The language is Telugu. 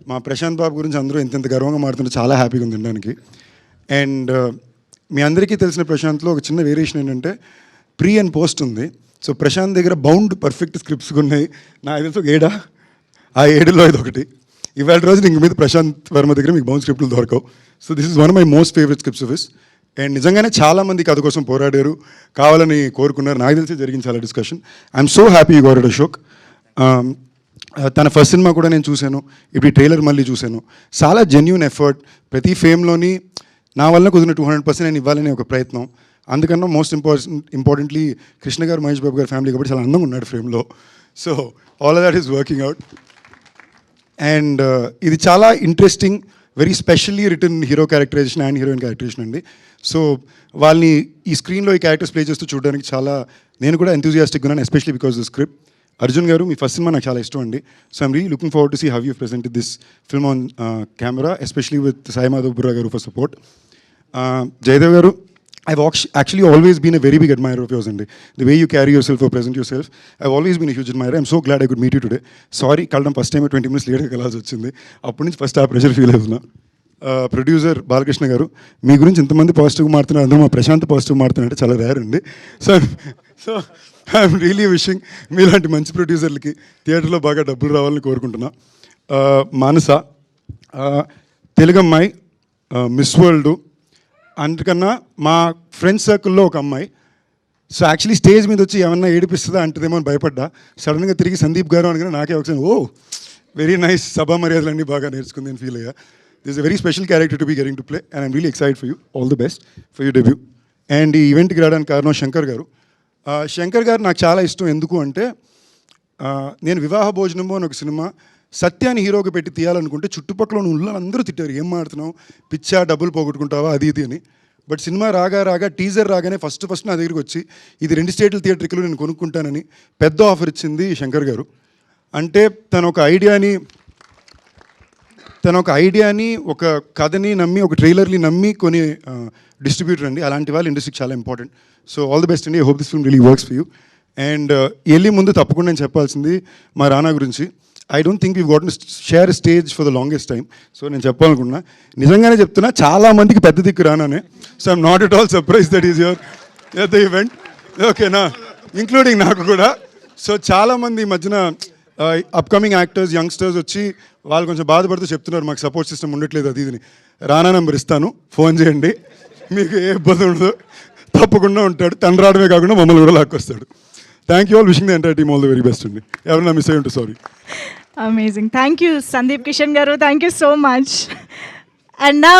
మా ప్రశాంత్ బాబు గురించి అందరూ ఇంత గర్వంగా మాడుతుంటే చాలా హ్యాపీగా ఉంది వినడానికి. అండ్ మీ అందరికీ తెలిసిన ప్రశాంత్లో ఒక చిన్న వేరియేషన్ ఏంటంటే ప్రీ అండ్ పోస్ట్ ఉంది. సో ప్రశాంత్ దగ్గర బౌండ్ పర్ఫెక్ట్ స్క్రిప్ట్స్ ఉన్నాయి. నాకు తెలిసి ఒక 7 ఆ 7లో ఇది ఒకటి. ఇవాళ రోజు ఇంక మీద ప్రశాంత్ వర్మ దగ్గర మీకు బౌండ్ స్క్రిప్ట్లు దొరకవు. So this is one of my most favourite scripts of his. And నిజంగానే చాలామంది కథ కోసం పోరాడారు, కావాలని కోరుకున్నారు. నాకు తెలిసి జరిగింది చాలా discussion. I'm so happy you got it Ashok. తన ఫస్ట్ సినిమా కూడా నేను చూశాను, ఇప్పుడు ఈ ట్రైలర్ మళ్ళీ చూశాను. చాలా జెన్యూన్ ఎఫర్ట్. ప్రతి ఫేమ్లోని నా వల్ల కుదిరిన 200% నేను ఇవ్వాలని ఒక ప్రయత్నం. అందుకన్నా మోస్ట్ ఇంపార్టెంట్లీ కృష్ణ గారు, మహేష్ బాబు గారి ఫ్యామిలీ కాబట్టి చాలా అందంగా ఉన్నాడు ఫ్రేమ్లో. So all of that is working out. And ఇది చాలా interesting, very specially return hero characterisation and heroine characterisation అండి. సో వాళ్ళని ఈ స్క్రీన్లో ఈ క్యారెక్టర్స్ ప్లే చేస్తూ చూడడానికి చాలా నేను కూడా ఎంతూజియాస్టిక్గా ఉన్నాను, especially because the script. Arjun garu, మీ ఫస్ట్ సినిమా నాకు చాలా ఇష్టం అండి. So I'm really looking forward to see how you presented this film on camera, especially with Sai Madhav Burra garu for support. Jayadev గారు, I've actually always been a very big admirer of yours, and the way you carry yourself or present yourself, I've always been a huge admirer. I'm so glad I could meet you today. Sorry, కలడం ఫస్ట్ టైం 20 minutes లేట్గా కలాల్సి వచ్చింది. అప్పటి నుంచి ఫస్ట్ ఆ ప్రెషర్ ఫీల్ అవుతున్నా. ప్రొడ్యూసర్ బాలకృష్ణ గారు, మీ గురించి ఇంతమంది పాజిటివ్గా మారుతున్నారు, అందరూ మా ప్రశాంత్ పాజిటివ్ మారుతున్నారంటే చాలా రేర్ అండి. సో ఐఎమ్ రియలీ విషింగ్ మీలాంటి మంచి ప్రొడ్యూసర్లకి థియేటర్లో బాగా డబ్బులు రావాలని కోరుకుంటున్నా. మానస, తెలుగమ్మాయి, మిస్ వరల్డ్, అందుకన్నా మా ఫ్రెండ్స్ సర్కిల్లో ఒక అమ్మాయి. సో యాక్చువల్లీ స్టేజ్ మీద వచ్చి ఏమన్నా ఏడిపిస్తుందా అంటదేమో అని భయపడ్డా. సడన్గా తిరిగి సందీప్ గారు అనగానే నాకే ఒకసారి వెరీ నైస్, సభా మర్యాదలన్నీ బాగా నేర్చుకుంది అని ఫీల్ అయ్యా. This is a very special character to be getting to play and I'm really excited for you. All the best for you debut. And ఈ ఈవెంట్కి రావడానికి కారణం శంకర్ గారు. శంకర్ గారు నాకు చాలా ఇష్టం. ఎందుకు అంటే నేను వివాహ భోజనము అని ఒక సినిమా సత్యాన్ని హీరోగా పెట్టి తీయాలనుకుంటే చుట్టుపక్కల ఉన్న అందరూ తిట్టారు, ఏం మాడుతున్నావు, పిచ్చా, డబ్బులు పోగొట్టుకుంటావా, అది ఇది అని. బట్ సినిమా రాగా టీజర్ రాగానే ఫస్ట్ నా దగ్గరికి వచ్చి ఇది 2 స్టేట్ల థియేటర్లో నేను కొనుక్కుంటానని పెద్ద ఆఫర్ ఇచ్చింది శంకర్ గారు. అంటే తన ఒక ఐడియాని ఒక కథని నమ్మి, ఒక ట్రైలర్ని నమ్మి కొని డిస్ట్రిబ్యూటర్ అండి. అలాంటి వాళ్ళు ఇండస్ట్రీకి చాలా important. So all the best అండి. I hope this film really works for you. And వెళ్ళి ముందు తప్పకుండా నేను చెప్పాల్సింది మా రానా గురించి. I don't think we got share stage for the longest time. So నేను చెప్పాలనుకున్నా, నిజంగానే చెప్తున్నా, చాలా మందికి పెద్ద దిక్కు రానానే. So I'm not at all surprise that is your at the event, ఓకేనా, ఇంక్లూడింగ్ నాకు కూడా. సో చాలామంది ఈ మధ్యన అప్కమింగ్ యాక్టర్స్, యంగ్స్టర్స్ వచ్చి వాళ్ళు కొంచెం బాధపడుతూ చెప్తున్నారు మాకు సపోర్ట్ సిస్టమ్ ఉండట్లేదు అది ఇదిని. రానా నెంబర్ ఇస్తాను, ఫోన్ చేయండి, మీకు ఏ ఇబ్బంది ఉండదు, తప్పకుండా ఉంటాడు. తను రావడమే కాకుండా మమ్మల్ని కూడా లాక్కొస్తాడు. Thank you all, wishing the entire team all the very best అండి. ఎవరైనా మిస్ అయ్యి ఉంటే sorry. Amazing. Thank you, Sandeep Kishan Garu. Thank you so much. And now